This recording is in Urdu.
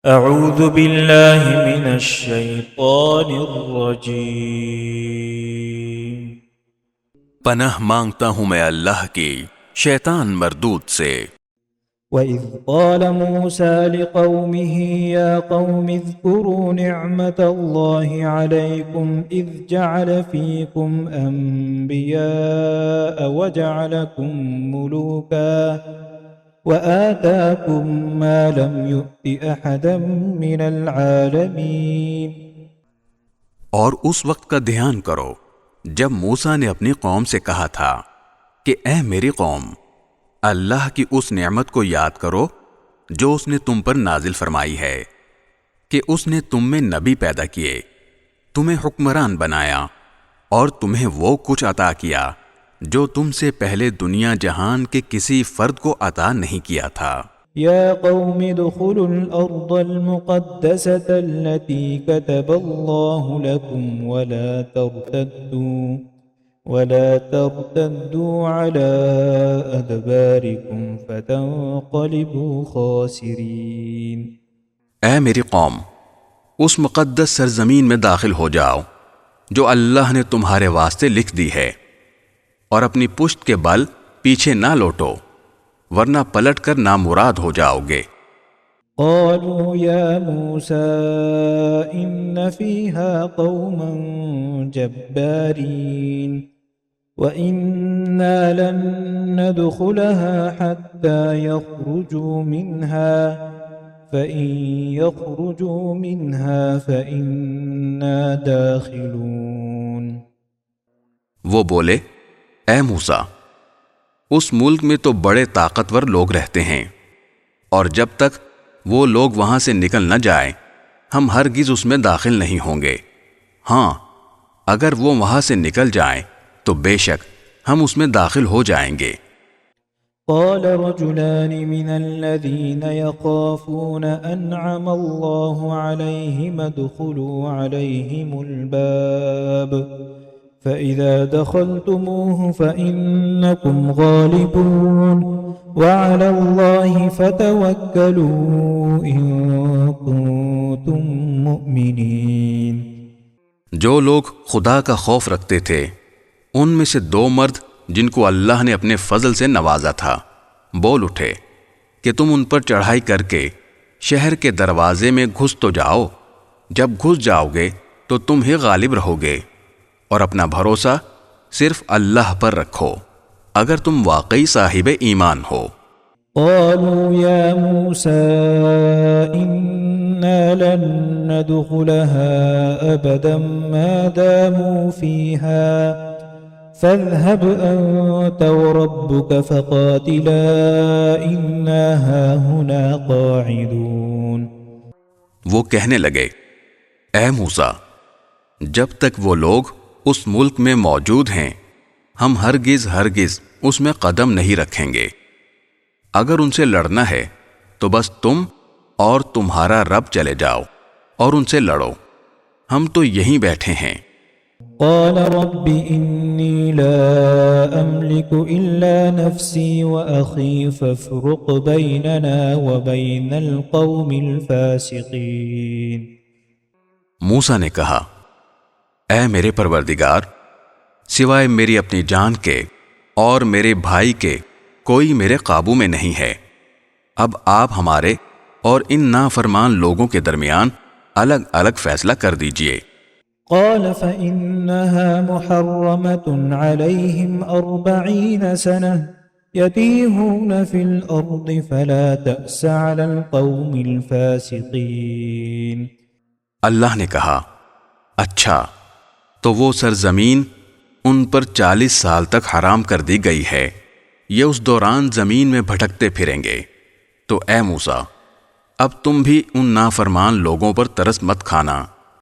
اعوذ باللہ من الشیطان الرجیم۔ پناہ مانگتا ہوں میں اللہ کی شیطان مردود سے۔ وَإِذْ قَالَ مُوسَى لِقَوْمِهِ يَا قَوْمِ اذْكُرُوا نِعْمَةَ اللَّهِ عَلَيْكُمْ إِذْ جَعَلَ فِيكُمْ أَنْبِيَاءَ وَجَعَلَكُمْ مُلُوكًا وَآتَاكُمْ مَا لَمْ يُؤْتِ أَحَدًا مِّنَ الْعَالَمِينَ۔ اور اس وقت کا دھیان کرو جب موسیٰ نے اپنی قوم سے کہا تھا کہ اے میری قوم، اللہ کی اس نعمت کو یاد کرو جو اس نے تم پر نازل فرمائی ہے کہ اس نے تم میں نبی پیدا کیے، تمہیں حکمران بنایا اور تمہیں وہ کچھ عطا کیا جو تم سے پہلے دنیا جہان کے کسی فرد کو عطا نہیں کیا تھا۔ یا قوم ادخلوا الارض المقدسة التي كتب اللہ لکم ولا ترتدوا على ادبارکم فتنقلبوا خاسرین۔ اے میری قوم، اس مقدس سرزمین میں داخل ہو جاؤ جو اللہ نے تمہارے واسطے لکھ دی ہے، اور اپنی پشت کے بل پیچھے نہ لوٹو ورنہ پلٹ کر نامراد ہو جاؤ گے۔ قالوا یا موسیٰ ان فیہا قوما جبارین وَإِنَّا لَن نَّدْخُلَهَا حَتَّى يَخْرُجُوا مِنْهَا فَإِن يَخْرُجُوا مِنْهَا فَإِنَّا دَاخِلُونَ۔ وہ بولے، اے موسیٰ، اس ملک میں تو بڑے طاقتور لوگ رہتے ہیں، اور جب تک وہ لوگ وہاں سے نکل نہ جائیں ہم ہرگز اس میں داخل نہیں ہوں گے۔ ہاں، اگر وہ وہاں سے نکل جائیں تو بے شک ہم اس میں داخل ہو جائیں گے۔ قال رجلان من الذين يخافون أنعم الله عليهم ادخلوا عليهم الباب فإذا دخلتموه فإنكم غالبون وعلى الله فتوكلوا إن كنتم مؤمنين۔ جو لوگ خدا کا خوف رکھتے تھے ان میں سے دو مرد جن کو اللہ نے اپنے فضل سے نوازا تھا بول اٹھے کہ تم ان پر چڑھائی کر کے شہر کے دروازے میں گھس تو جاؤ، جب گھس جاؤ گے تو تم ہی غالب رہو گے، اور اپنا بھروسہ صرف اللہ پر رکھو اگر تم واقعی صاحب ایمان ہو۔ قالوا يا موسى إنا لن ندخلها أبدا ما داموا فيها فاذهب أنت وربك فقاتلا إنا هاهنا قاعدون۔ وہ کہنے لگے، اے موسیٰ، جب تک وہ لوگ اس ملک میں موجود ہیں ہم ہرگز اس میں قدم نہیں رکھیں گے۔ اگر ان سے لڑنا ہے تو بس تم اور تمہارا رب چلے جاؤ اور ان سے لڑو، ہم تو یہیں بیٹھے ہیں۔ قال رب إني لا أملك إلا نفسي وأخي فافرق بيننا وبين القوم الفاسقين۔ موسیٰ نے کہا، اے میرے پروردگار، سوائے میری اپنی جان کے اور میرے بھائی کے کوئی میرے قابو میں نہیں ہے، اب آپ ہمارے اور ان نافرمان لوگوں کے درمیان الگ الگ فیصلہ کر دیجئے۔ قال فإنها محرمة عليهم 40 سنة يتيهون في الأرض فلا تأس على القوم الفاسقين۔ اللہ نے کہا، اچھا تو وہ سرزمین ان پر 40 سال تک حرام کر دی گئی ہے، یہ اس دوران زمین میں بھٹکتے پھریں گے، تو اے موسیٰ اب تم بھی ان نافرمان لوگوں پر ترس مت کھانا۔